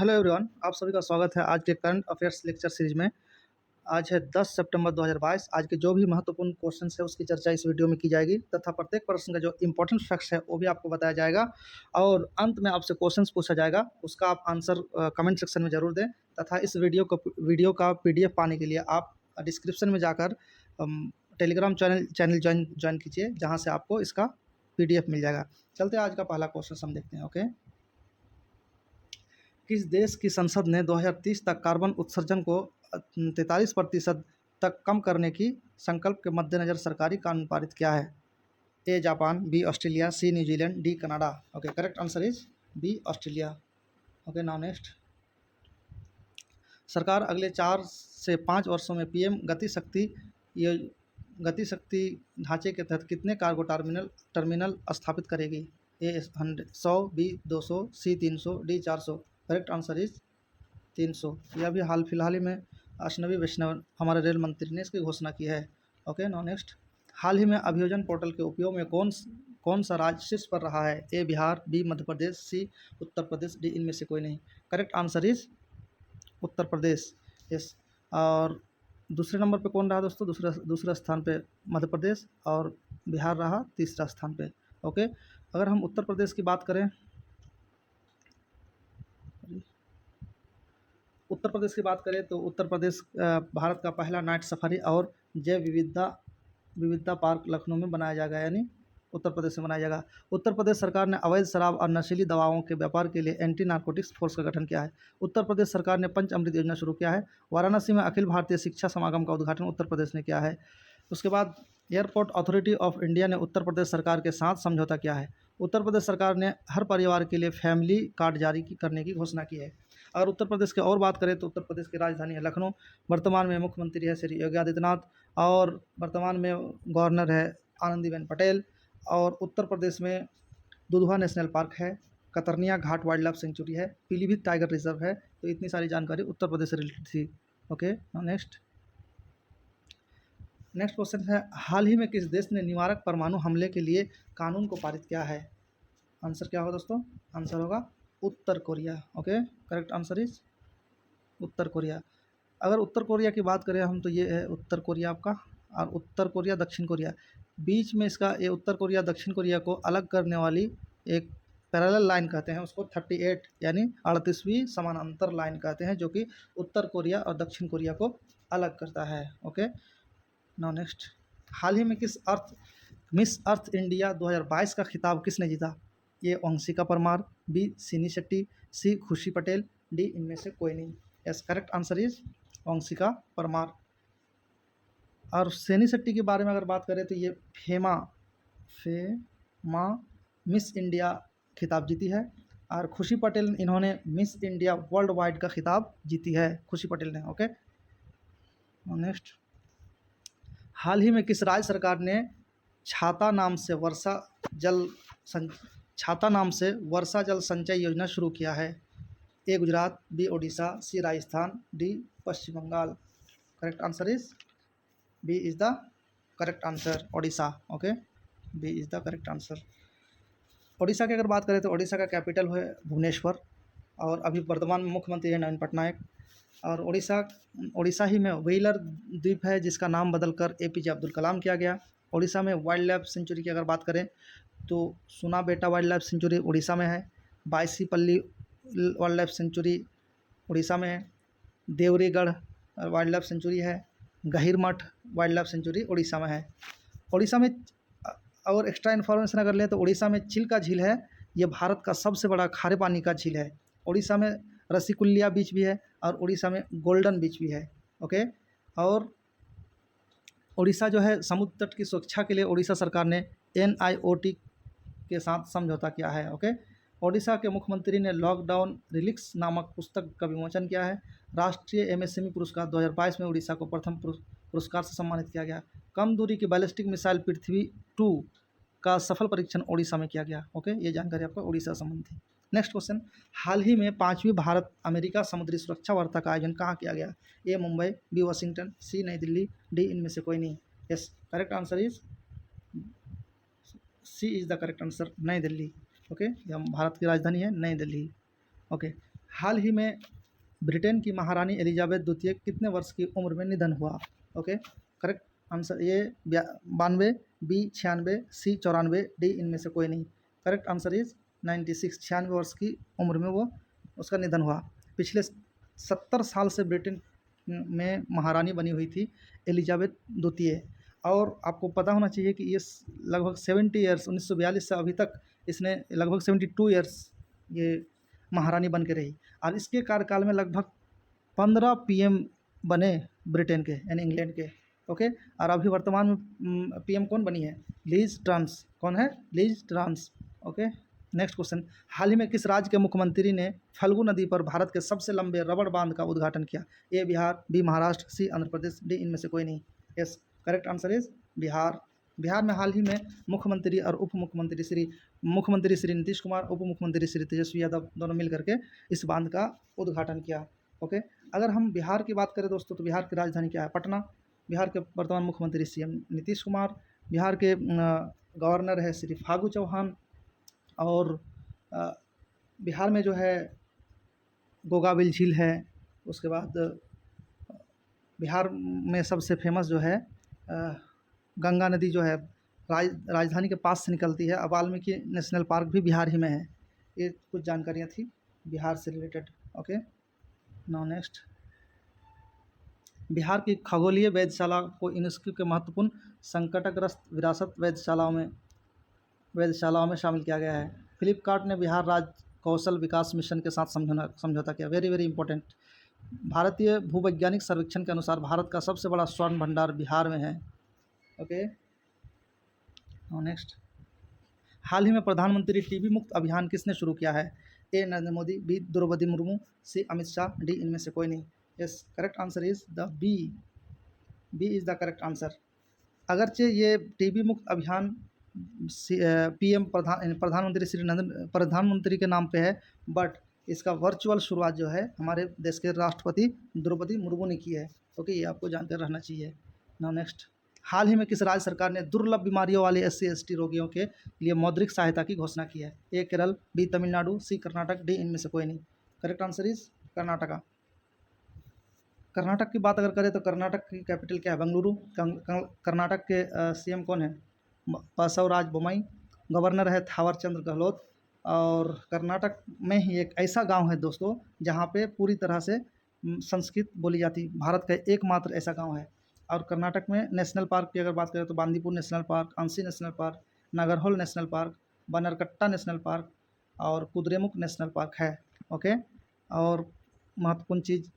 Hello everyone, आप सभी का स्वागत है आज के करंट अफेयर्स लेक्चर सीरीज में। आज है 10 सितंबर 2022। आज के जो भी महत्वपूर्ण क्वेश्चंस है उसकी चर्चा इस वीडियो में की जाएगी तथा प्रत्येक प्रश्न का जो इंपॉर्टेंट फैक्ट्स है वो भी आपको बताया जाएगा और अंत में आपसे क्वेश्चंस पूछा जाएगा, उसका आप आंसर कमेंट सेक्शन में ज़रूर दें। तथा इस वीडियो का PDF पाने के लिए आप डिस्क्रिप्शन में जाकर टेलीग्राम चैनल ज्वाइन कीजिए, जहाँ से आपको इसका PDF मिल जाएगा। चलते आज का पहला क्वेश्चन हम देखते हैं। ओके, किस देश की संसद ने 2030 तक कार्बन उत्सर्जन को 43% तक कम करने की संकल्प के मद्देनज़र सरकारी कानून पारित किया है? A Japan, B Australia, C New Zealand, D Canada. Okay, correct answer is B Australia. Okay, now next. सरकार अगले 4 से 5 वर्षों में PM गति शक्ति ढांचे के तहत कितने कार्गो टर्मिनल स्थापित करेगी? A 100, B 200, C 300, D 400। Correct answer is 300। यह भी हाल फिलहाल ही में अश्विनी वैष्णव हमारे रेल मंत्री ने इसकी घोषणा की है। Okay, now next. हाल ही में अभियोजन पोर्टल के उपयोग में कौन सा राज्य शीर्ष पर रहा है? ए बिहार, बी मध्य प्रदेश, सी उत्तर प्रदेश, डी इनमें से कोई नहीं। Correct answer is Uttar Pradesh. Yes. और दूसरे नंबर पे कौन रहा दोस्तों? दूसरे स्थान पे मध्य प्रदेश और बिहार रहा तीसरा स्थान पे। ओके, अगर हम उत्तर प्रदेश की बात करें, तो उत्तर प्रदेश भारत का पहला नाइट सफारी और जैव विविधता पार्क लखनऊ में बनाया जाएगा, यानी उत्तर प्रदेश में बनाया जाएगा। उत्तर प्रदेश सरकार ने अवैध शराब और नशीली दवाओं के व्यापार के लिए एंटी नारकोटिक्स फोर्स का गठन किया है। उत्तर प्रदेश सरकार ने पंच अमृत योजना शुरू किया है। वाराणसी में अखिल भारतीय शिक्षा समागम का उद्घाटन उत्तर प्रदेश ने किया है। उसके बाद एयरपोर्ट अथॉरिटी ऑफ इंडिया ने उत्तर प्रदेश सरकार के साथ समझौता किया है। उत्तर प्रदेश सरकार ने हर परिवार के लिए फैमिली कार्ड जारी करने की घोषणा की है। अगर उत्तर प्रदेश की और बात करें तो उत्तर प्रदेश की राजधानी है लखनऊ। वर्तमान में मुख्यमंत्री है श्री योगी आदित्यनाथ और वर्तमान में गवर्नर है आनंदीबेन पटेल। और उत्तर प्रदेश में दुधवा नेशनल पार्क है, कतरनिया घाट वाइल्ड लाइफ सेंचुरी है, पीलीभीत टाइगर रिजर्व है। तो इतनी सारी जानकारी उत्तर प्रदेश से रिलेटेड थी। ओके, नेक्स्ट क्वेश्चन है, हाल ही में किस देश ने निवारक परमाणु हमले के लिए कानून को पारित किया है? आंसर क्या होगा दोस्तों? आंसर होगा उत्तर Korea. Okay, correct answer is उत्तर कोरिया। अगर उत्तर कोरिया की बात करें हम तो ये है उत्तर कोरिया आपका, और उत्तर कोरिया दक्षिण कोरिया बीच में इसका, ये उत्तर कोरिया दक्षिण कोरिया को अलग करने वाली एक पैरेलल लाइन कहते हैं उसको, 38 यानी 38वीं समानांतर लाइन कहते हैं, जो कि उत्तर कोरिया और दक्षिण कोरिया को अलग करता है। Okay, now next. हाल ही में मिस अर्थ इंडिया 2022 का खिताब किसने जीता? ये वंशिका परमार, बी सिनी शेट्टी, सी खुशी पटेल, डी इनमें से कोई नहीं। Yes, correct answer is Vanshika Parmar. और सैनी शेट्टी के बारे में अगर बात करें तो ये फेमा मिस इंडिया खिताब जीती है। और खुशी पटेल, इन्होंने मिस इंडिया वर्ल्ड वाइड का खिताब जीती है, खुशी पटेल ने। Okay, next. हाल ही में किस राज्य सरकार ने छाता नाम से वर्षा जल संचय योजना शुरू किया है? A Gujarat, B Odisha, C Rajasthan, D Paschim Bengal. Correct answer is B is the correct answer, Odisha. Okay, B is the correct answer. Odisha की अगर बात करें तो ओडिशा का कैपिटल है भुवनेश्वर और अभी वर्तमान में मुख्यमंत्री है नवीन पटनायक। और ओडिशा ही में व्हीलर द्वीप है जिसका नाम बदलकर APJ अब्दुल कलाम किया गया। ओडिशा में वाइल्ड लाइफ सेंचुरी की अगर बात करें तो सुना बेटा वाइल्ड लाइफ सेंचुरी उड़ीसा में है, बाईसीपल्ली वाइल्ड लाइफ सेंचुरी उड़ीसा में है, देवरीगढ़ वाइल्ड लाइफ सेंचुरी है, गहिरमठ वाइल्ड लाइफ सेंचुरी उड़ीसा में है। उड़ीसा में और एक्स्ट्रा इन्फॉर्मेशन अगर लें तो उड़ीसा में चिल्का झील है, ये भारत का सबसे बड़ा खारे पानी का झील है। उड़ीसा में रसिकुलिया बीच भी है और उड़ीसा में गोल्डन बीच भी है। ओके, और उड़ीसा जो है समुद्र तट की सुरक्षा के लिए उड़ीसा सरकार ने NIOT के साथ समझौता किया है। ओके, ओडिशा के मुख्यमंत्री ने लॉकडाउन रिलिक्स नामक पुस्तक का विमोचन किया है। राष्ट्रीय MSME पुरस्कार 2022 में उड़ीसा को प्रथम पुरस्कार से सम्मानित किया गया। कम दूरी की बैलिस्टिक मिसाइल पृथ्वी 2 का सफल परीक्षण ओडिशा में किया गया। ओके, ये जानकारी आपका उड़ीसा संबंधी। नेक्स्ट क्वेश्चन, हाल ही में 5वीं भारत अमेरिका समुद्री सुरक्षा वार्ता का आयोजन कहाँ किया गया? A Mumbai, B Washington, C New Delhi, D इनमें से कोई नहीं। Yes, correct answer is C is the correct answer, New Delhi. Okay, यह भारत की राजधानी है नई दिल्ली। ओके, हाल ही में ब्रिटेन की महारानी एलिजाबेथ द्वितीय कितने वर्ष की उम्र में निधन हुआ? Okay, correct answer A 92, B 96, C 94, D इनमें से कोई नहीं। करेक्ट आंसर इज 96, 96 वर्ष की उम्र में वो उसका निधन हुआ। पिछले 70 साल से ब्रिटेन में महारानी बनी हुई थी एलिजाबेथ द्वितीय, और आपको पता होना चाहिए कि ये लगभग 70 ईयर्स 1942 से अभी तक इसने लगभग 72 ईयर्स ये महारानी बन के रही, और इसके कार्यकाल में लगभग 15 पीएम बने ब्रिटेन के यानी इंग्लैंड के। ओके, और अभी वर्तमान में पीएम कौन बनी है? Liz Truss. कौन है? Liz Truss. Okay, next question, हाल ही में किस राज्य के मुख्यमंत्री ने फल्गु नदी पर भारत के सबसे लंबे रबड़ बांध का उद्घाटन किया? ए बिहार, बी महाराष्ट्र, सी आंध्र प्रदेश, डी इनमें से कोई नहीं। Yes, correct answer is Bihar. Bihar में हाल ही में मुख्यमंत्री और उप मुख्यमंत्री श्री नीतीश कुमार, उप मुख्यमंत्री श्री तेजस्वी यादव दोनों मिल करके इस बांध का उद्घाटन किया। ओके, अगर हम बिहार की बात करें दोस्तों, तो बिहार की राजधानी क्या है? पटना। बिहार के वर्तमान मुख्यमंत्री सीएम नीतीश कुमार। बिहार के गवर्नर है श्री फागू चौहान। और बिहार में जो है गोगाबिल झील है। उसके बाद बिहार में सबसे फेमस जो है गंगा नदी जो है राजधानी के पास से निकलती है। वाल्मीकि नेशनल पार्क भी बिहार ही में है। ये कुछ जानकारियाँ थी बिहार से related. Okay, now next, Bihar की खगोलीय वेधशाला को यूनेस्को के महत्वपूर्ण संकटग्रस्त विरासत वेधशालाओं में शामिल किया गया है। फ्लिपकार्ट ने बिहार राज्य कौशल विकास मिशन के साथ समझौता किया। Very very important. भारतीय भूवैज्ञानिक सर्वेक्षण के अनुसार भारत का सबसे बड़ा स्वर्ण भंडार बिहार में है। ओके, नेक्स्ट, हाल ही में प्रधानमंत्री टीबी मुक्त अभियान किसने शुरू किया है? A Narendra Modi, B Draupadi Murmu, C Amit Shah, D इनमें से कोई नहीं। Yes, correct answer is the B. B is the correct answer. अगरचे ये टीबी मुक्त अभियान पीएम प्रधानमंत्री के नाम पे है, बट इसका वर्चुअल शुरुआत जो है हमारे देश के राष्ट्रपति द्रौपदी मुर्मू ने की है। ओके, ये आपको जानकर रहना चाहिए। नाउ नेक्स्ट, हाल ही में किस राज्य सरकार ने दुर्लभ बीमारियों वाले SC/ST रोगियों के लिए मौद्रिक सहायता की घोषणा की है? ए केरल, बी तमिलनाडु, सी कर्नाटक, डी इनमें से कोई नहीं। Correct answer is Karnataka. Karnataka की बात अगर करें तो कर्नाटक की कैपिटल क्या है? बेंगलुरु। कर्नाटक के सीएम कौन है? बसवराज बोम्मई। गवर्नर है थावर चंद्र गहलोत। और कर्नाटक में ही एक ऐसा गांव है दोस्तों जहां पे पूरी तरह से संस्कृत बोली जाती। भारत का एकमात्र ऐसा गांव है। और कर्नाटक में नेशनल पार्क की अगर बात करें तो Bandipur National Park, Anshi National Park, Nagarhole National Park, Bannerghatta National Park और कुद्रेमुख नेशनल पार्क है। ओके, और महत्वपूर्ण चीज़,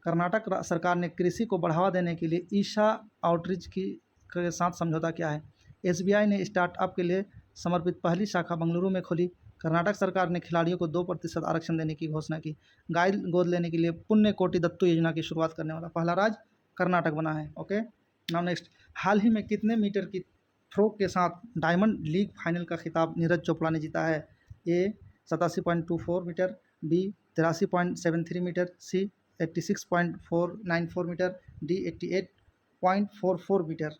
कर्नाटक सरकार ने कृषि को बढ़ावा देने के लिए ईशा आउटरीच के साथ समझौता किया है। SBI ने स्टार्टअप के लिए समर्पित पहली शाखा बेंगलुरु में खोली। कर्नाटक सरकार ने खिलाड़ियों को 2% आरक्षण देने की घोषणा की। गाय गोद लेने के लिए पुण्य कोटि दत्तू योजना की शुरुआत करने वाला पहला राज्य कर्नाटक बना है। ओके, नाउ नेक्स्ट, हाल ही में कितने मीटर की थ्रो के साथ डायमंड लीग फाइनल का खिताब नीरज चोपड़ा ने जीता है? A 87.24 metre, B 83.73 metre, C 86.494 metre, D 88.44 metre.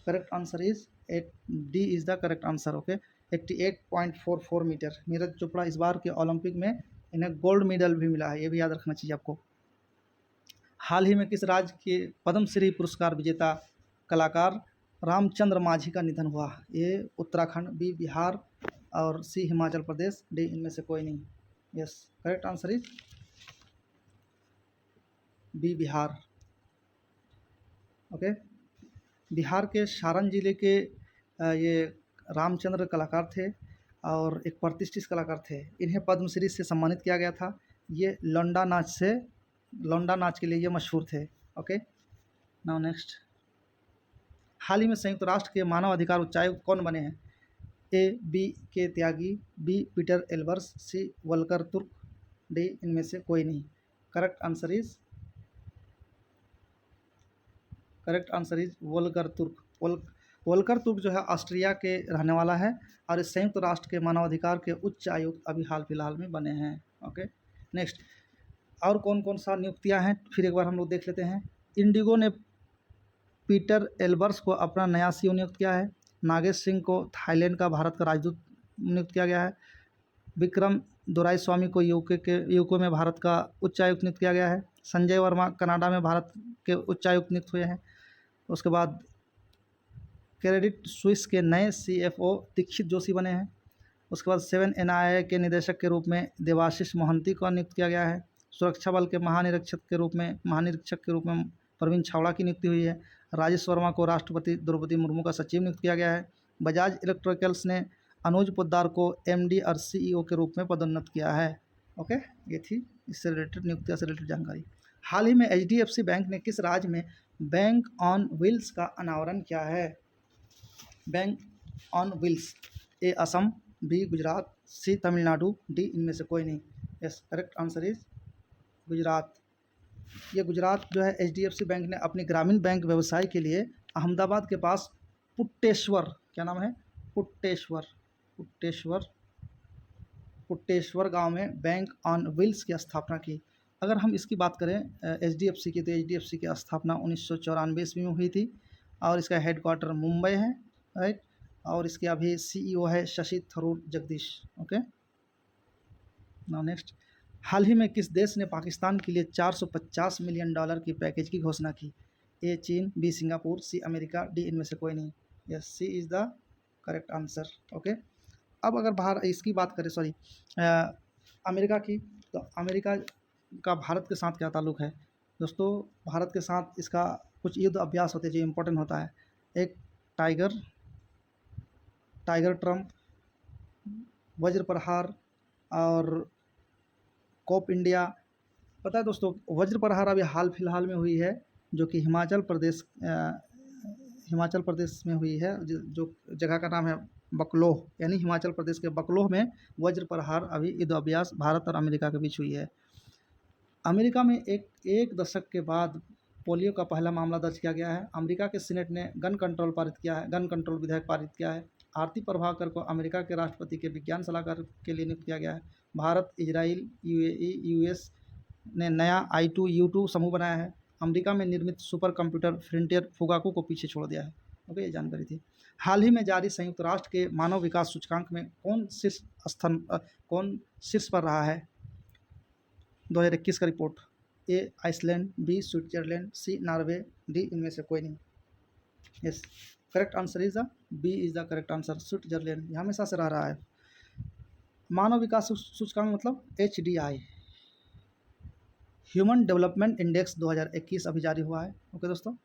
Correct answer is D is the correct answer. Okay, 88.44 metre. Neeraj Chopra इस बार के ओलंपिक में इन्हें गोल्ड मेडल भी मिला है, ये भी याद रखना चाहिए आपको। हाल ही में किस राज्य के पद्मश्री पुरस्कार विजेता कलाकार रामचंद्र माझी का निधन हुआ? ए उत्तराखंड, बी बिहार और सी हिमाचल प्रदेश, डी इनमें से कोई नहीं। Yes, correct answer is B Bihar. Okay, Bihar के सारण जिले के ये रामचंद्र कलाकार थे और एक प्रतिष्ठित कलाकार थे। इन्हें पद्मश्री से सम्मानित किया गया था। ये लौंडा नाच के लिए ये मशहूर थे। ओके, नाउ नेक्स्ट, हाल ही में संयुक्त राष्ट्र के मानव अधिकार उच्चायुक्त कौन बने हैं? A B K Tyagi, B Peter Albers, C Volker Turk, D इनमें से कोई नहीं। Correct answer is Volker Turk. Volker Turk जो है ऑस्ट्रिया के रहने वाला है और इस संयुक्त राष्ट्र के मानवाधिकार के उच्च आयुक्त अभी हाल फिलहाल में बने हैं। ओके, नेक्स्ट, और कौन कौन सा नियुक्तियां हैं फिर एक बार हम लोग देख लेते हैं। इंडिगो ने पीटर एल्बर्स को अपना नया CEO नियुक्त किया है। नागेश सिंह को थाईलैंड का भारत का राजदूत नियुक्त किया गया है। विक्रम दोराईस्वामी को यूके में भारत का उच्चायुक्त नियुक्त किया गया है। संजय वर्मा कनाडा में भारत के उच्चायुक्त नियुक्त हुए हैं। उसके बाद क्रेडिट स्विस के नए CFO दीक्षित जोशी बने हैं। उसके बाद 7 NIA के निदेशक के रूप में देवाशीष मोहंती को नियुक्त किया गया है। सुरक्षा बल के महानिरीक्षक के रूप में प्रवीण छावड़ा की नियुक्ति हुई है। राजेश वर्मा को राष्ट्रपति द्रौपदी मुर्मू का सचिव नियुक्त किया गया है। बजाज इलेक्ट्रिकल्स ने अनुज पोद्दार को MD और CEO के रूप में पदोन्नत किया है। ओके, ये थी इससे रिलेटेड नियुक्तियाँ से रिलेटेड जानकारी। हाल ही में HDFC बैंक ने किस राज्य में बैंक ऑन व्हील्स का अनावरण किया है? Bank on wheels, A Assam, B Gujarat, C Tamil Nadu, D इनमें से कोई नहीं। Yes, correct answer is Gujarat. ये गुजरात जो है HDFC बैंक ने अपनी ग्रामीण बैंक व्यवसाय के लिए अहमदाबाद के पास पुट्टेश्वर, क्या नाम है, पुट्टेश्वर गांव में बैंक ऑन व्हील्स की स्थापना की। अगर हम इसकी बात करें HDFC की, तो HDFC की स्थापना 1994 ईस्वी में हुई थी और इसका हेडक्वार्टर मुंबई है, राइट। और इसके अभी CEO है Shashi Tharoor Jagdish. Okay, now next, हाल ही में किस देश ने पाकिस्तान के लिए $450 मिलियन की पैकेज की घोषणा की? A चीन, B Singapore, C America, D इनमें से कोई नहीं। Yes, C is the correct answer. Okay, अब अगर बाहर इसकी बात करें, अमेरिका की, तो अमेरिका का भारत के साथ क्या ताल्लुक़ है? दोस्तों, भारत के साथ इसका कुछ युद्ध अभ्यास होते हैं जो इम्पोर्टेंट होता है। एक टाइगर ट्रम्प, वज्र प्रहार और कोप इंडिया। पता है दोस्तों, वज्र प्रहार अभी हाल फिलहाल में हुई है, जो कि हिमाचल प्रदेश में हुई है, जो जगह का नाम है बकलोह, यानी हिमाचल प्रदेश के बकलोह में वज्र प्रहार अभी युद्ध अभ्यास भारत और अमेरिका के बीच हुई है। अमेरिका में एक दशक के बाद पोलियो का पहला मामला दर्ज किया गया है। अमेरिका के सीनेट ने गन कंट्रोल विधेयक पारित किया है। आरती प्रभाकर को अमेरिका के राष्ट्रपति के विज्ञान सलाहकार के लिए नियुक्त किया गया है। भारत, इजराइल, UAE, US ने नया I2U2 समूह बनाया है। अमेरिका में निर्मित सुपर कंप्यूटर फ्रंटियर फुगाकू को पीछे छोड़ दिया है। ओके, ये जानकारी थी। हाल ही में जारी संयुक्त राष्ट्र के मानव विकास सूचकांक में कौन शीर्ष पर रहा है? 2021 का report. A Iceland, B Switzerland, C Norway, D इनमें से कोई नहीं। Yes, correct answer is B is the correct answer, Switzerland. ये हमेशा से रहा है। मानव विकास सूचकांक मतलब HDI, ह्यूमन डेवलपमेंट इंडेक्स 2021 अभी जारी हुआ है। ओके दोस्तों,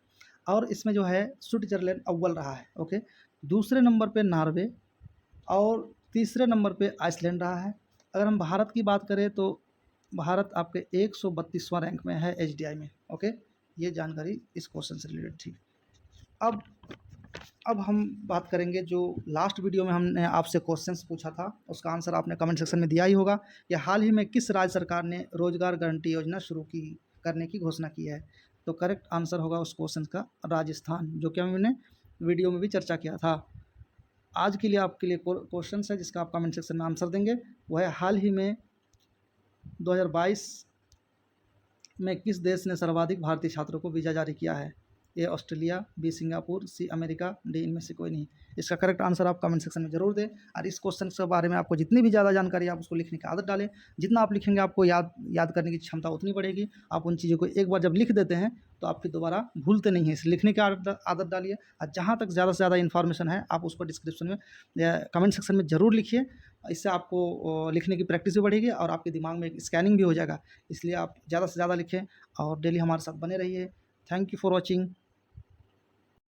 और इसमें जो है स्विट्जरलैंड अव्वल रहा है। ओके, दूसरे नंबर पे नॉर्वे और तीसरे नंबर पे आइसलैंड रहा है। अगर हम भारत की बात करें तो भारत आपके 132वां रैंक में है HDI में। ओके, ये जानकारी इस क्वेश्चन से रिलेटेड थी। अब हम बात करेंगे जो लास्ट वीडियो में हमने आपसे क्वेश्चंस पूछा था, उसका आंसर आपने कमेंट सेक्शन में दिया ही होगा। या हाल ही में किस राज्य सरकार ने रोजगार गारंटी योजना करने की घोषणा की है? तो करेक्ट आंसर होगा उस क्वेश्चन का राजस्थान, जो कि हमने वीडियो में भी चर्चा किया था। आज के लिए आपके लिए क्वेश्चन है जिसका आप कमेंट सेक्शन में आंसर देंगे, वो है हाल ही में 2022 में किस देश ने सर्वाधिक भारतीय छात्रों को वीज़ा जारी किया है? A Australia, B Singapore, C America, D इनमें से कोई नहीं। इसका करेक्ट आंसर आप कमेंट सेक्शन में जरूर दें। और इस क्वेश्चन के बारे में आपको जितनी भी ज़्यादा जानकारी आप उसको लिखने की आदत डालें। जितना आप लिखेंगे आपको याद करने की क्षमता उतनी बढ़ेगी। आप उन चीज़ों को एक बार जब लिख देते हैं तो आप फिर दोबारा भूलते नहीं हैं। इस लिखने की आदत डालिए। और जहाँ तक ज़्यादा से ज़्यादा इन्फॉर्मेशन है आप उसको डिस्क्रिप्शन में या कमेंट सेक्शन में ज़रूर लिखिए। इससे आपको लिखने की प्रैक्टिस भी बढ़ेगी और आपके दिमाग में एक स्कैनिंग भी हो जाएगा। इसलिए आप ज़्यादा से ज़्यादा लिखें और डेली हमारे साथ बने रहिए। Thank you for watching.